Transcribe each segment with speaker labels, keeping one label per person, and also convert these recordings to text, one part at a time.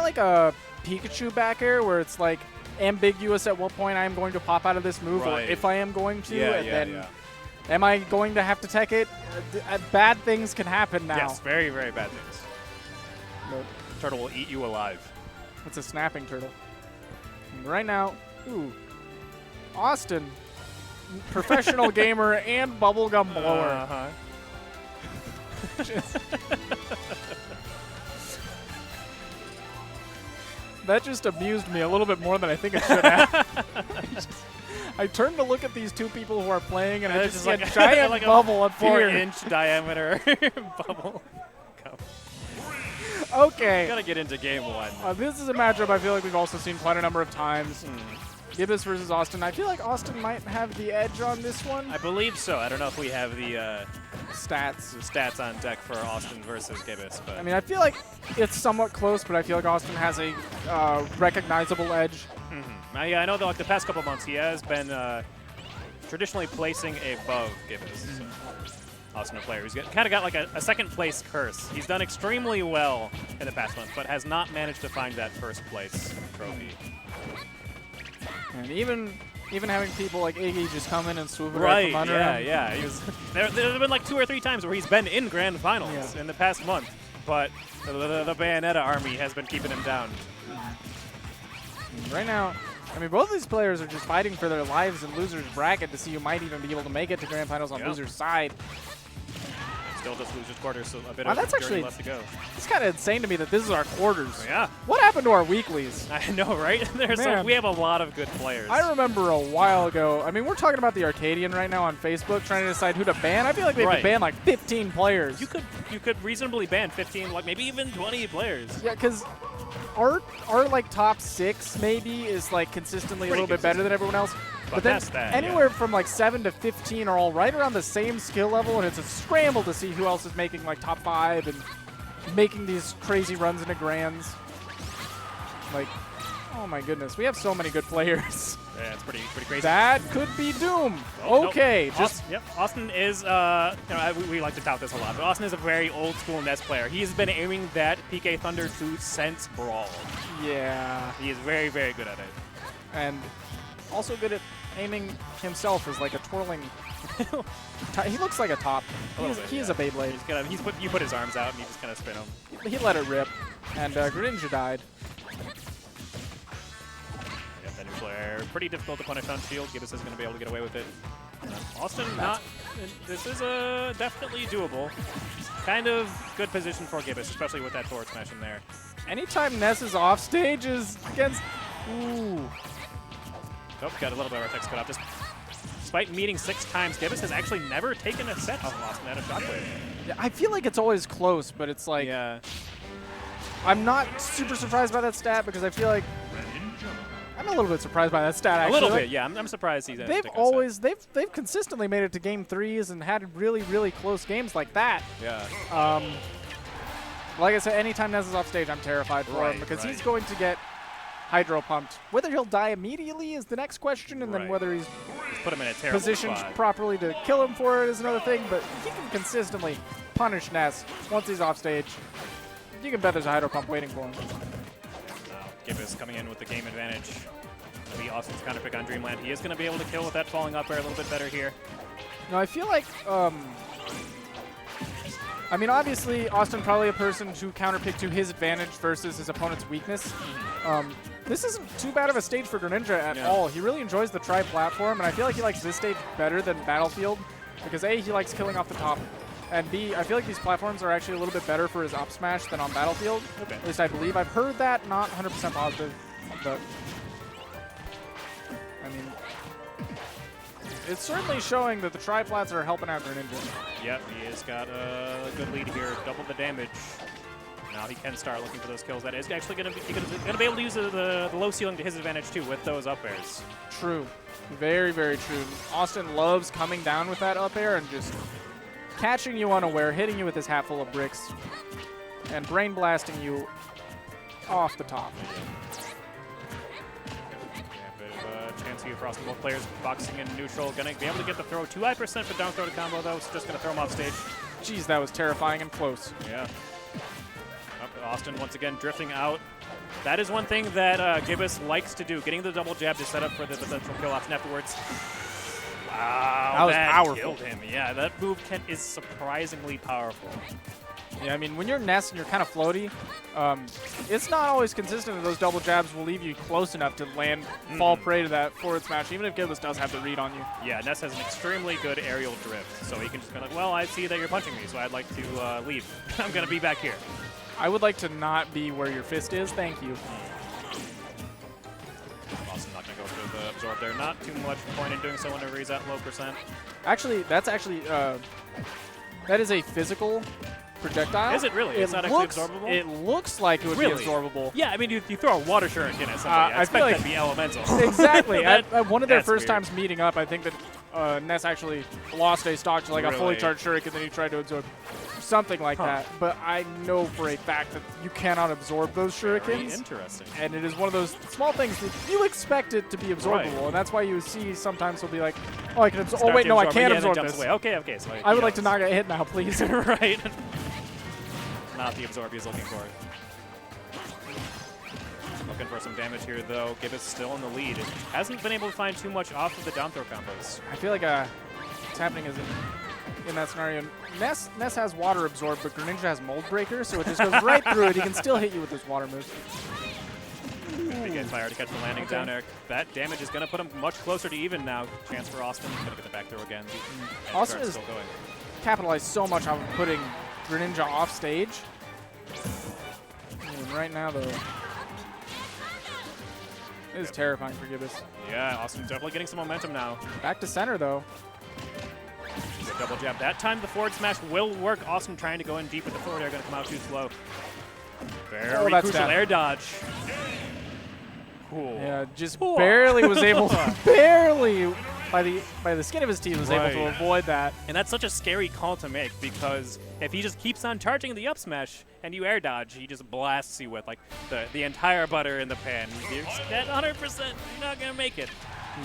Speaker 1: like a Pikachu back air where it's like ambiguous at what point I am going to pop out of this move or if I am going to. Then am I going to have to tech it? Bad things can happen now.
Speaker 2: Yes, very, very bad things.
Speaker 1: But
Speaker 2: Turtle will eat you alive.
Speaker 1: it's a snapping turtle. And right now, ooh, Awestin, professional gamer and bubblegum blower. That just amused me a little bit more than I think it should have. I turned to look at these two people who are playing, and I just see a giant
Speaker 2: like
Speaker 1: bubble
Speaker 2: a
Speaker 1: appear.
Speaker 2: 4-inch diameter bubble.
Speaker 1: Okay.
Speaker 2: Gotta get into game one.
Speaker 1: This is a matchup I feel like we've also seen quite a number of times. Gibus versus Awestin. I feel like Awestin might have the edge on this one.
Speaker 2: I believe so. I don't know if we have the
Speaker 1: stats
Speaker 2: on deck for Awestin versus Gibus. But
Speaker 1: I mean, I feel like it's somewhat close, but I feel like Awestin has a recognizable edge.
Speaker 2: Yeah, I know that like the past couple months he has been traditionally placing above Gibus. Awestin, a player who's kind of got like a second place curse. He's done extremely well in the past month, but has not managed to find that first place trophy.
Speaker 1: And even having people like Iggy just come in and swoop it right from under him.
Speaker 2: Yeah. He was, there have been like 2 or 3 times where he's been in grand finals in the past month, but the Bayonetta army has been keeping him down.
Speaker 1: Right now, I mean, both of these players are just fighting for their lives in loser's bracket to see who might even be able to make it to grand finals on loser's side.
Speaker 2: Still just loser's quarters, so a bit
Speaker 1: of
Speaker 2: left to go.
Speaker 1: It's kind of insane to me that this is our quarters.
Speaker 2: Yeah.
Speaker 1: What happened to our weeklies?
Speaker 2: I know, right? We have a lot of good players.
Speaker 1: I remember a while ago, I mean, we're talking about the Arcadian right now on Facebook, trying to decide who to ban. I feel like we have to ban like 15 players.
Speaker 2: You could reasonably ban 15, like maybe even 20 players.
Speaker 1: Yeah, because our like top 6 maybe is like consistently a little bit better than everyone else. But then anywhere from like 7 to 15 are all right around the same skill level, and it's a scramble to see who else is making like top 5 and making these crazy runs into grands. Like, oh my goodness, we have so many good players.
Speaker 2: Yeah, it's pretty crazy.
Speaker 1: That could be Doom.
Speaker 2: Oh,
Speaker 1: okay,
Speaker 2: nope. Awestin is, we like to tout this a lot, but Awestin is a very old school Ness player. He has been aiming that PK Thunder 2 since Brawl.
Speaker 1: Yeah.
Speaker 2: He is very, very good at it.
Speaker 1: And also good at aiming himself as like a twirling. He looks like a top. He is a Beyblade.
Speaker 2: You put his arms out and you just kind of spin him.
Speaker 1: He let it rip, and Greninja died.
Speaker 2: That new player, pretty difficult to punish on shield. Gibus is going to be able to get away with it. Awestin, this is definitely doable. Kind of good position for Gibus, especially with that forward smash in there.
Speaker 1: Anytime Ness is off stage is against. Ooh.
Speaker 2: Nope, got a little bit of our text cut off. Despite meeting 6 times, Gibus has actually never taken a set of Awestin out of Shockwave.
Speaker 1: Yeah, I feel like it's always close, but it's like I'm not super surprised by that stat because I feel like I'm a little bit surprised by that stat. Actually.
Speaker 2: A little bit, yeah. I'm surprised he's.
Speaker 1: They've consistently made it to game 3s and had really close games like that.
Speaker 2: Yeah.
Speaker 1: Like I said, anytime Ness is off stage, I'm terrified for him because he's going to get hydro pumped. Whether he'll die immediately is the next question, and then whether he's
Speaker 2: put him in a terrible
Speaker 1: positioned
Speaker 2: spot
Speaker 1: properly to kill him for it is another thing. But he can consistently punish Ness once he's off stage. You can bet there's a hydro pump waiting for him.
Speaker 2: Gibus coming in with the game advantage. It'll be Austin's counterpick on Dreamland. He is going to be able to kill with that falling up air a little bit better here.
Speaker 1: No, I feel like, I mean, obviously, Awestin probably a person to counterpick to his advantage versus his opponent's weakness. This isn't too bad of a stage for Greninja at all. He really enjoys the tri-platform, and I feel like he likes this stage better than Battlefield because A, he likes killing off the top, and B, I feel like these platforms are actually a little bit better for his up smash than on Battlefield.
Speaker 2: Okay.
Speaker 1: At least I believe. I've heard that, not 100% positive, but I mean, it's certainly showing that the tri-plats are helping out Greninja.
Speaker 2: Yep, he has got a good lead here, double the damage. Now he can start looking for those kills. That is actually going to be able to use the low ceiling to his advantage too with those up airs.
Speaker 1: True. Very true. Awestin loves coming down with that up air and just catching you unaware, hitting you with his hat full of bricks, and brain blasting you off the top.
Speaker 2: Yeah, a bit of a chance here for Awestin. Both players boxing in neutral. Going to be able to get the throw. Too high percent for down throw to combo though. It's just going to throw him off stage.
Speaker 1: Jeez, that was terrifying and close.
Speaker 2: Yeah. Awestin once again drifting out That is one thing that Gibus likes to do, getting the double jab to set up for the potential kill option afterwards. Wow,
Speaker 1: that was powerful.
Speaker 2: Killed him. Yeah, that move is surprisingly powerful.
Speaker 1: Yeah, I mean, when you're Ness and you're kind of floaty, it's not always consistent that those double jabs will leave you close enough to land, fall prey to that forward smash, even if Gibus does have the read on you.
Speaker 2: Yeah, Ness has an extremely good aerial drift, so he can just be like, well, I see that you're punching me, so I'd like to leave. I'm going to be back here.
Speaker 1: I would like to not be where your fist is. Thank you.
Speaker 2: Awestin not going to go for the absorb there. Not too much point in doing so whenever he's at low percent.
Speaker 1: Actually, that is a physical projectile.
Speaker 2: Is it really? It's not actually absorbable?
Speaker 1: It looks like it would be absorbable.
Speaker 2: Yeah, I mean, you throw a water shuriken at somebody. I expect that to be elemental.
Speaker 1: Exactly. At one of their first times meeting up, I think that Ness actually lost a stock to like a fully charged shuriken, then he tried to absorb something like that. But I know for a fact that you cannot absorb those shurikens.
Speaker 2: Very interesting.
Speaker 1: And it is one of those small things that you expect it to be absorbable. And that's why you see sometimes he'll be like, oh, I can absorb. Oh, wait, no, I can't absorb this.
Speaker 2: Away. Okay. So
Speaker 1: I would like to not get hit now, please.
Speaker 2: Right. Not the absorb he's looking for. Looking for some damage here, though. Gibus still in the lead. Hasn't been able to find too much off of the down throw combos.
Speaker 1: I feel like what's happening is in that scenario, Ness has water absorb, but Greninja has mold breaker, so it just goes right through it. He can still hit you with this water move.
Speaker 2: He gets fire to catch the landing down air. That damage is going to put him much closer to even now. Chance for Awestin. Going to get the back throw again.
Speaker 1: Awestin is capitalized so much on putting Greninja off stage. And right now, though, it is terrifying for Gibus.
Speaker 2: Yeah, Awestin's definitely getting some momentum now.
Speaker 1: Back to center, though.
Speaker 2: Good double jab. That time the forward smash will work. Awestin trying to go in deep with the forward air. Going to come out too slow. Very crucial air dodge. Cool.
Speaker 1: Yeah, just barely was able to, barely, by the skin of his teeth, was able to avoid that.
Speaker 2: And that's such a scary call to make, because if he just keeps on charging the up smash and you air dodge, he just blasts you with like the entire butter in the pan. You're at 100%, you're not going to make it.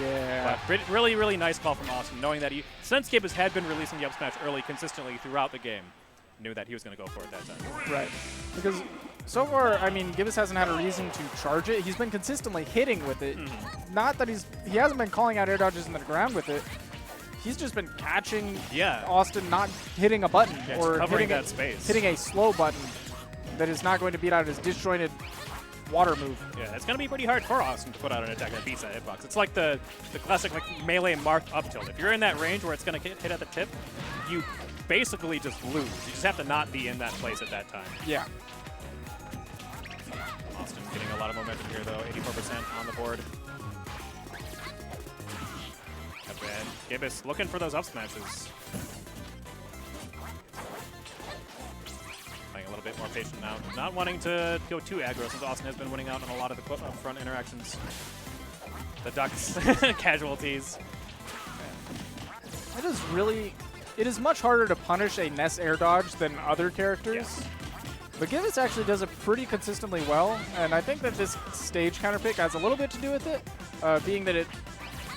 Speaker 1: Yeah.
Speaker 2: But really, really nice call from Awestin, knowing that since Gibus had been releasing the up smash early consistently throughout the game, knew that he was going to go for it that time.
Speaker 1: Right. Because so far, I mean, Gibus hasn't had a reason to charge it. He's been consistently hitting with it. Not that he hasn't been calling out air dodges into the ground with it. He's just been catching Awestin not hitting a button or
Speaker 2: covering that space.
Speaker 1: Hitting a slow button that is not going to beat out his disjointed water move.
Speaker 2: Yeah, it's going to be pretty hard for Awestin to put out an attack that beats that hitbox. It's like the classic like melee Marth up tilt. If you're in that range where it's going to hit at the tip, you basically just lose. You just have to not be in that place at that time.
Speaker 1: Yeah.
Speaker 2: Awestin getting a lot of momentum here, though. 84% on the board. And Gibus looking for those up smashes. Playing a little bit more patient now. Not wanting to go too aggro, since Awestin has been winning out on a lot of the front interactions. The ducks casualties.
Speaker 1: It is much harder to punish a Ness air dodge than other characters.
Speaker 2: Yes.
Speaker 1: But Gibus actually does it pretty consistently well, and I think that this stage counterpick has a little bit to do with it, being that it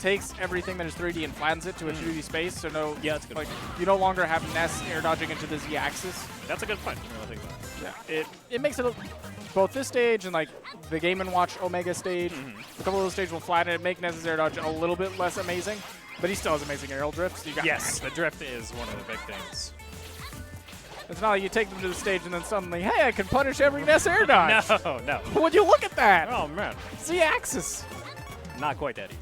Speaker 1: takes everything that is 3D and flattens it to a 2D space, so
Speaker 2: that's a good point.
Speaker 1: You no longer have Ness air dodging into the Z-axis.
Speaker 2: That's a good point. I didn't really think about
Speaker 1: Yeah, it makes it both this stage and like the Game & Watch Omega stage. A couple of those stages will flatten it, make Ness's air dodge a little bit less amazing, but he still has amazing aerial drifts. So
Speaker 2: the drift is one of the big things.
Speaker 1: It's not like you take them to the stage and then suddenly, hey, I can punish every Ness air dodge.
Speaker 2: No.
Speaker 1: Would you look at that?
Speaker 2: Oh, man.
Speaker 1: Z-axis.
Speaker 2: Not quite that easy.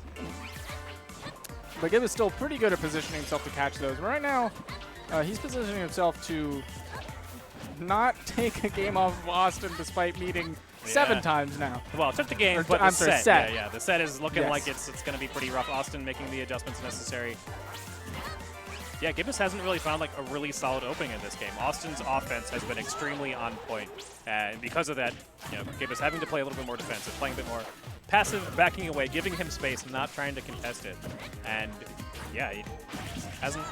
Speaker 1: But Gibus is still pretty good at positioning himself to catch those. But right now, he's positioning himself to not take a game off of Awestin despite meeting 7 times now.
Speaker 2: Well, it took the game, but
Speaker 1: I'm
Speaker 2: the
Speaker 1: sorry,
Speaker 2: set. Yeah, the set is looking like it's going to be pretty rough. Awestin making the adjustments necessary. Yeah, Gibus hasn't really found like a really solid opening in this game. Awestin's offense has been extremely on point, and because of that, Gibus having to play a little bit more defensive, playing a bit more passive, backing away, giving him space, not trying to contest it. And yeah, he hasn't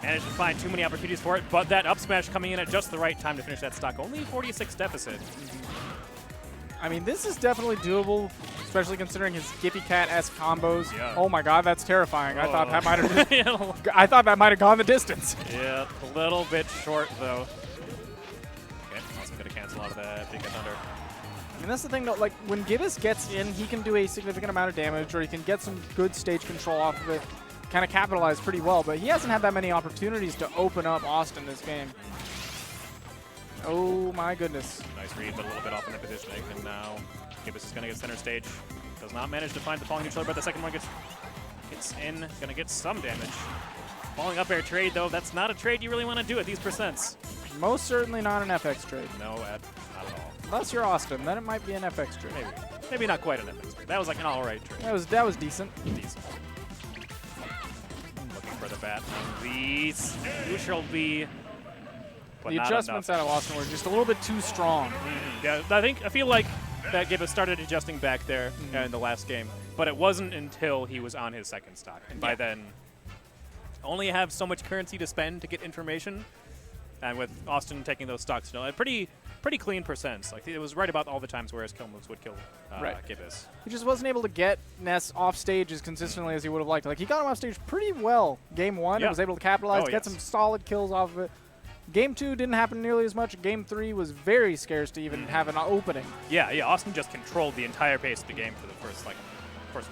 Speaker 2: managed to find too many opportunities for it, but that up smash coming in at just the right time to finish that stock. Only 46 deficit.
Speaker 1: I mean, this is definitely doable, especially considering his Gippy Cat-esque combos.
Speaker 2: Yeah.
Speaker 1: Oh my god, that's terrifying. I thought that might have gone the distance.
Speaker 2: Yeah, a little bit short though. Okay, also going to cancel out of that big thunder.
Speaker 1: And that's the thing, though, like, when Gibus gets in, he can do a significant amount of damage, or he can get some good stage control off of it, kind of capitalize pretty well, but he hasn't had that many opportunities to open up Awestin this game. Oh, my goodness.
Speaker 2: Nice read, but a little bit off in the positioning, and now Gibus is going to get center stage. Does not manage to find the falling neutral, but the second one gets in, going to get some damage. Falling up air trade, though, that's not a trade you really want to do at these percents.
Speaker 1: Most certainly not an FX trade.
Speaker 2: No, not at all.
Speaker 1: Unless you're Awestin, then it might be an FX trade.
Speaker 2: Maybe not quite an FX trade. That was like an all-right trade.
Speaker 1: That was decent.
Speaker 2: Decent. Looking for the bat on the neutral B.
Speaker 1: The adjustments out of Awestin were just a little bit too strong.
Speaker 2: Yeah, I feel like that Gibus started adjusting back there in the last game, but it wasn't until he was on his second stock. And by then, only have so much currency to spend to get information. And with Awestin taking those stocks, pretty clean percents. Like, it was right about all the times where his kill moves would kill Gibus.
Speaker 1: He just wasn't able to get Ness off stage as consistently as he would have liked. Like, he got him off stage pretty well game 1 and was able to capitalize, get some solid kills off of it. Game 2 didn't happen nearly as much. Game 3 was very scarce to even have an opening.
Speaker 2: Yeah, Awestin just controlled the entire pace of the game for the first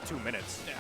Speaker 2: 2 minutes.
Speaker 1: Yeah.